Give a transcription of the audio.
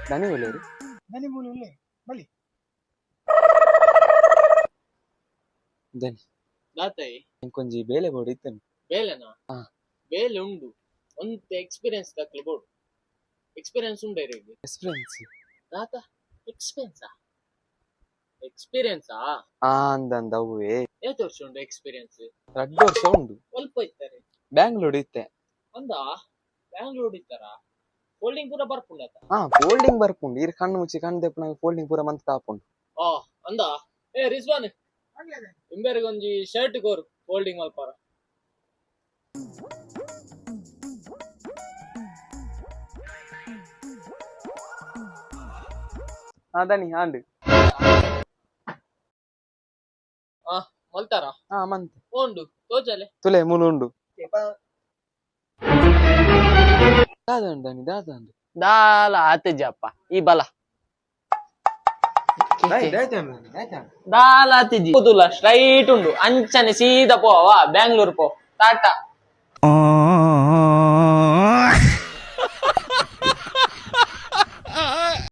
ದನಿ ಒಳ್ಳೆಯರು ದನಿ ಮೂಲ ಉಳ್ಳೆ ಬಲಿ ದನಿ ದಾತಾಯಿ ಕೊಂಚಿ ಬೇಲೆ ಬೋರ್ಡ್ ಇತ್ತೇನೆ ಬೇಲೆನಾ ಹಾ. ಬೇಲೆ ಉಂಡು ಒಂದ್ ಎಕ್ಸ್ಪೀರಿಯನ್ಸ್ ತಕ್ಲಿ ಬೋಡು ಎಕ್ಸ್ಪೀರಿಯನ್ಸ್ ಉಂಡ ಎಕ್ಸ್ಪೀರಿಯನ್ಸ್ ದಾತ ಎಕ್ಸ್ಪೀರಿಯನ್ಸಾ ಎಕ್ಸ್ಪೀರಿಯನ್ಸಾ ಅಂದಂದ ಅವೇ ಎಷ್ಟು ವರ್ಷ ಉಂಡು ಎಕ್ಸ್ಪೀರಿಯನ್ಸ್ 2 ವರ್ಷ ಉಂಡು ಸ್ವಲ್ಪ ಇತ್ತಾರೆ ಬ್ಯಾಂಗ್ಳೂರ್ ಇತ್ತೆ ಅಂದ ಬ್ಯಾಂಗ್ಳೂರ್ ಇತ್ತಾರ ಫೋಲ್ಡಿಂಗ್ ಪೂರ ಬರ್ಪುಂಡತ ಫೋಲ್ಡಿಂಗ್ ಬರ್ಪುಂಡು ಇರ್ ಕಣ್ಣು ಮುಚ್ಚಿ ಕಣ್ಣು ತೆಪ್ಪನಾಗ ಫೋಲ್ಡಿಂಗ್ ಪೂರ ಮಂತ್ ತಾಪುಂಡು ಆ ಅಂದ ಏ ರಿಜ್ವಾನ್ ಇಂಬೇರಿಗೆ ಒಂಜಿ ಶರ್ಟ್ ಕೋರು ಫೋಲ್ಡಿಂಗ್ ಮಲ್ಪಾರ ದನಿ ಆಂಡ್ ಮಲ್ತಾರ ಮಂತ್ ಉಂಡು ತೋಜಲೆ ತುಲೆ ಮುನು ಉಂಡು ದಾದಂಡು ದನಿ ದಾದಂಡು ದಾಲ ಆತಿಜಪ್ಪ ಈ ಬಲ ದಾಲ ಆತಿಜಿ ಕೂತುಲ ಸ್ಟ್ರೈಟ್ ಉಂಡು ಅಂಚನೆ ಸೀದಾ ಪೋವಾ ಬ್ಯಾಂಗ್ಳೂರ್ ಪೋ ಟಾಟಾ